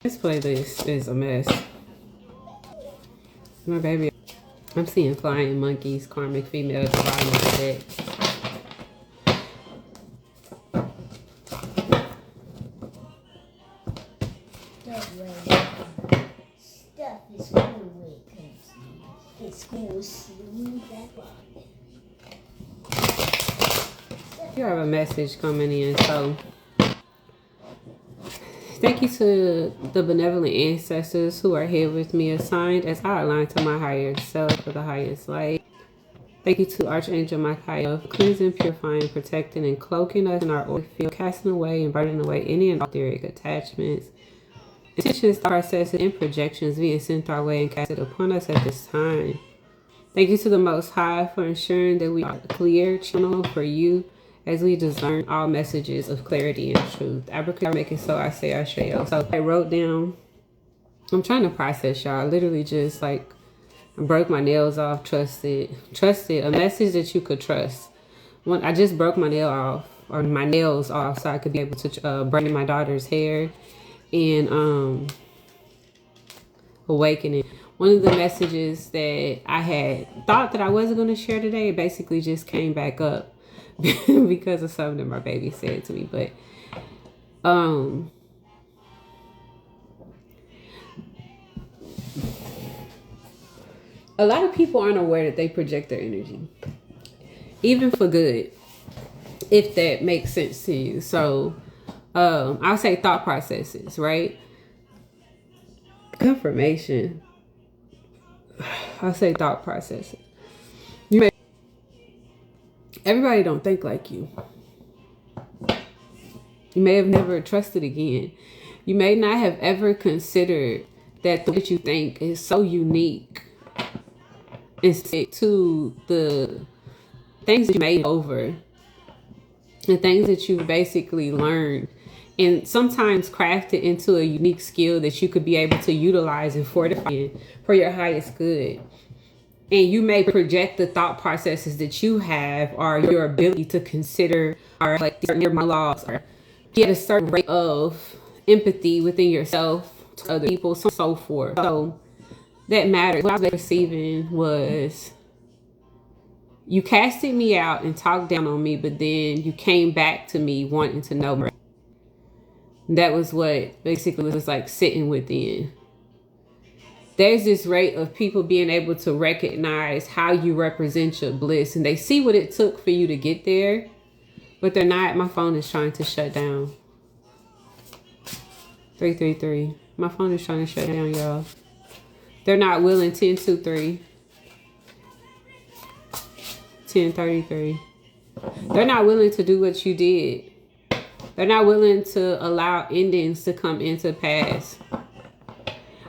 This playlist is a mess. My baby, I'm seeing flying monkeys, karmic female at the bottom of the deck. Stuff is cool with it's cool smooth that You have a message coming in, so thank you to the benevolent ancestors who are here with me, assigned as I align to my higher self for the highest light. Thank you to Archangel Michael for cleansing, purifying, protecting, and cloaking us in our auric field, casting away and burning away any and all etheric attachments, intentions, processes, and projections being sent our way and casted upon us at this time. Thank you to the Most High for ensuring that we are a clear channel for you as we discern all messages of clarity and truth. Abracadabra, make it so, I say, I shall. So I wrote down, I'm trying to process, y'all. I literally just like, I broke my nails off, trusted, a message that you could trust. When I just broke my nail off, or my nails off, so I could be able to braid my daughter's hair and awakening. One of the messages that I had thought that I wasn't going to share today, it basically just came back up because of something that my baby said to me. But a lot of people aren't aware that they project their energy, even for good, if that makes sense to you. So I'll say thought processes, right? Confirmation. I'll say thought processes. Everybody don't think like you. You may have never trusted again. You may not have ever considered that the way that you think is so unique instead to the things that you made over, the things that you basically learned and sometimes crafted into a unique skill that you could be able to utilize and fortify for your highest good. And you may project the thought processes that you have, or your ability to consider, or like these are monologues, or get a certain rate of empathy within yourself to other people, so on and so forth. So that matters. What I was receiving was, you casted me out and talked down on me, but then you came back to me wanting to know more. That was what basically was like sitting within. There's this rate of people being able to recognize how you represent your bliss, and they see what it took for you to get there, but they're not. My phone is trying to shut down. 333. My phone is trying to shut down, y'all. They're not willing. 1023. 1033. They're not willing to do what you did. They're not willing to allow endings to come into pass.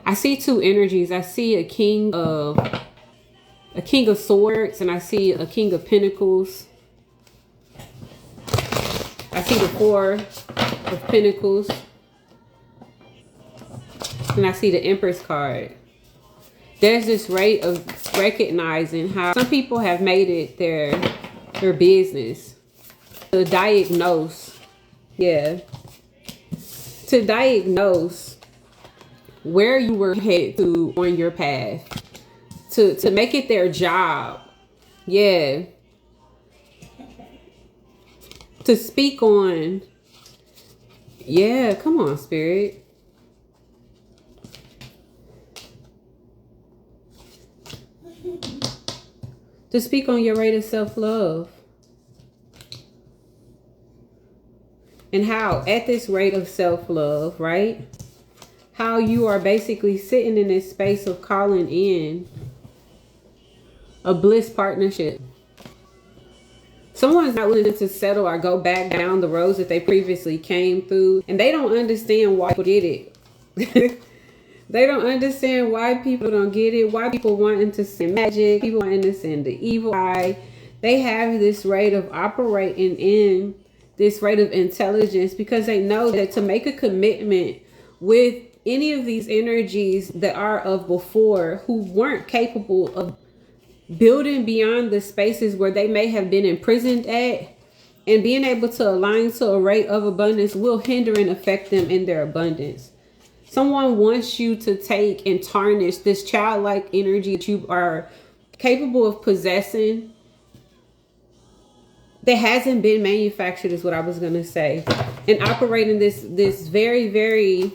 I see two energies. I see a king of swords, and I see a king of pentacles. I see the four of pentacles, and I see the Empress card. There's this rate of recognizing how some people have made it their business to diagnose. Yeah. To diagnose where you were headed to on your path. To make it their job. Yeah. To speak on. Yeah, come on, Spirit. To speak on your rate of self-love. And how at this rate of self-love, right? How you are basically sitting in this space of calling in a bliss partnership. Someone's not willing to settle or go back down the roads that they previously came through. And they don't understand why people get it. They don't understand why people don't get it. Why people wanting to send magic. People wanting to send the evil eye. They have this rate of operating in this rate of intelligence because they know that to make a commitment with any of these energies that are of before, who weren't capable of building beyond the spaces where they may have been imprisoned at, and being able to align to a rate of abundance will hinder and affect them in their abundance. Someone wants you to take and tarnish this childlike energy that you are capable of possessing that hasn't been manufactured, is what I was going to say. And operating this very, very,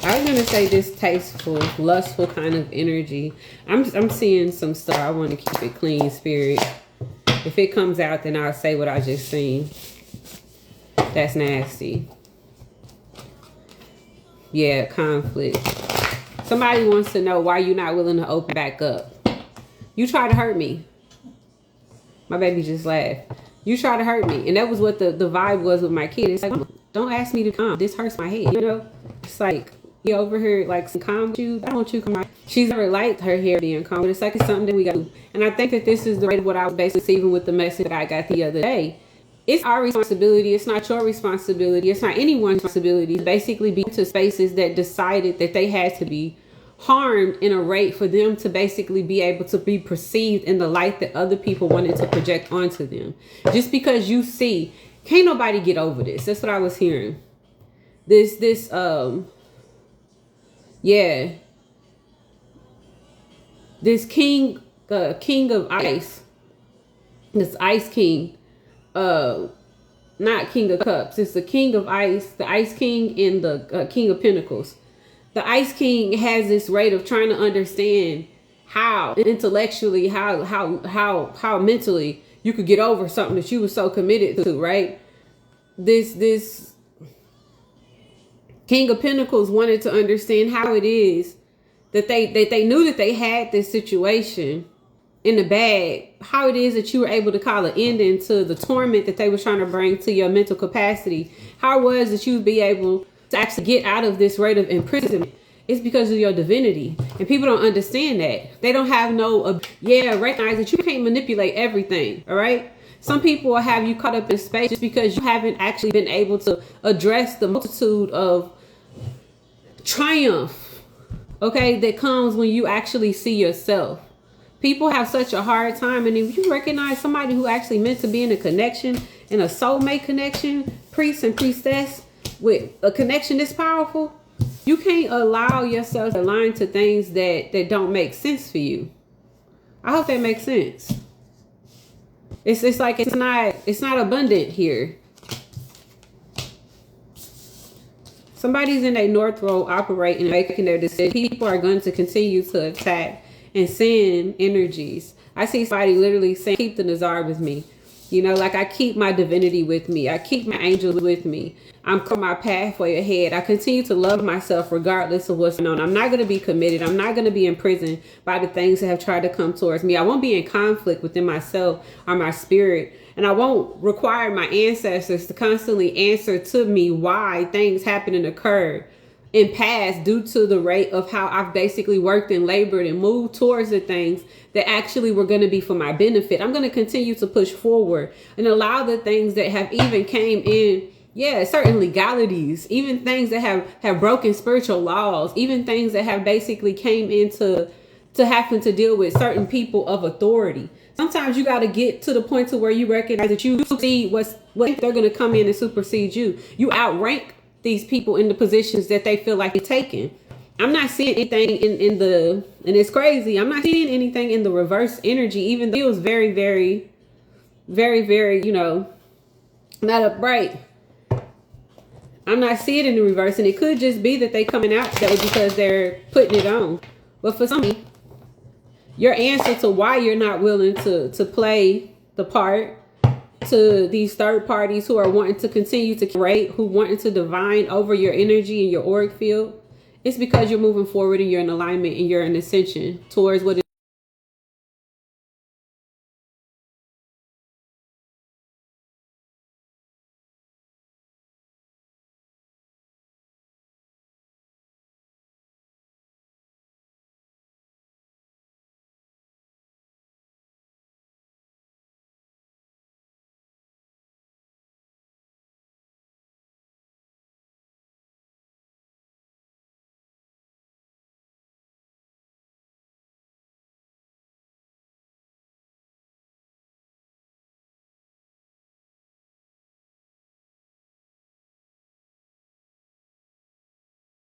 I was going to say this tasteful, lustful kind of energy. I'm seeing some stuff. I want to keep it clean, spirit. If it comes out, then I'll say what I just seen. That's nasty. Yeah, conflict. Somebody wants to know why you're not willing to open back up. You try to hurt me. My baby just laughed. You try to hurt me. And that was what the vibe was with my kid. It's like, don't ask me to come. This hurts my head. You know? It's like, you over here, like, some calm with you. I don't want you to come out. She's never liked her hair being calm. But it's like it's something that we got to do. And I think that this is the rate of what I was basically receiving with the message that I got the other day. It's our responsibility. It's not your responsibility. It's not anyone's responsibility to basically be to spaces that decided that they had to be harmed in a rate for them to basically be able to be perceived in the light that other people wanted to project onto them. Just because you see, can't nobody get over this. That's what I was hearing. This king of ice, this ice king, not king of cups. It's the king of ice, the ice king, and the king of pentacles. The ice king has this rate of trying to understand how intellectually, how mentally you could get over something that you were so committed to, right? This king of pentacles wanted to understand how it is that they knew that they had this situation in the bag, how it is that you were able to call an ending to the torment that they were trying to bring to your mental capacity. How it was that you'd be able to actually get out of this rate of imprisonment. It's because of your divinity. And people don't understand that. They don't have recognize that you can't manipulate everything, all right? Some people will have you caught up in space just because you haven't actually been able to address the multitude of triumph, okay, that comes when you actually see yourself. People have such a hard time, and if you recognize somebody who actually meant to be in a connection, in a soulmate connection, priest and priestess, with a connection this powerful, you can't allow yourself to align to things that don't make sense for you. I hope that makes sense. It's like it's not abundant here. Somebody's in a North Road operating and making their decision. People are going to continue to attack and send energies. I see somebody literally saying, keep the Nazar with me. You know, like I keep my divinity with me. I keep my angels with me. I'm on my pathway ahead. I continue to love myself regardless of what's going on. I'm not going to be committed. I'm not going to be imprisoned by the things that have tried to come towards me. I won't be in conflict within myself or my spirit. And I won't require my ancestors to constantly answer to me why things happen and occur in past due to the rate of how I've basically worked and labored and moved towards the things that actually were going to be for my benefit. I'm going to continue to push forward and allow the things that have even came in, certain legalities, even things that have broken spiritual laws, even things that have basically came into to happen to deal with certain people of authority. Sometimes you got to get to the point to where you recognize that you see what they're going to come in and supersede you. You outrank these people in the positions that they feel like they're taking. I'm not seeing anything in the, and it's crazy, I'm not seeing anything in the reverse energy, even though it was very, very, very, very, not upright. I'm not seeing it in the reverse, and it could just be that they coming out that way because they're putting it on. But for some, your answer to why you're not willing to play the part to these third parties who are wanting to continue to create, who wanting to divine over your energy and your auric field, it's because you're moving forward and you're in alignment and you're in ascension towards what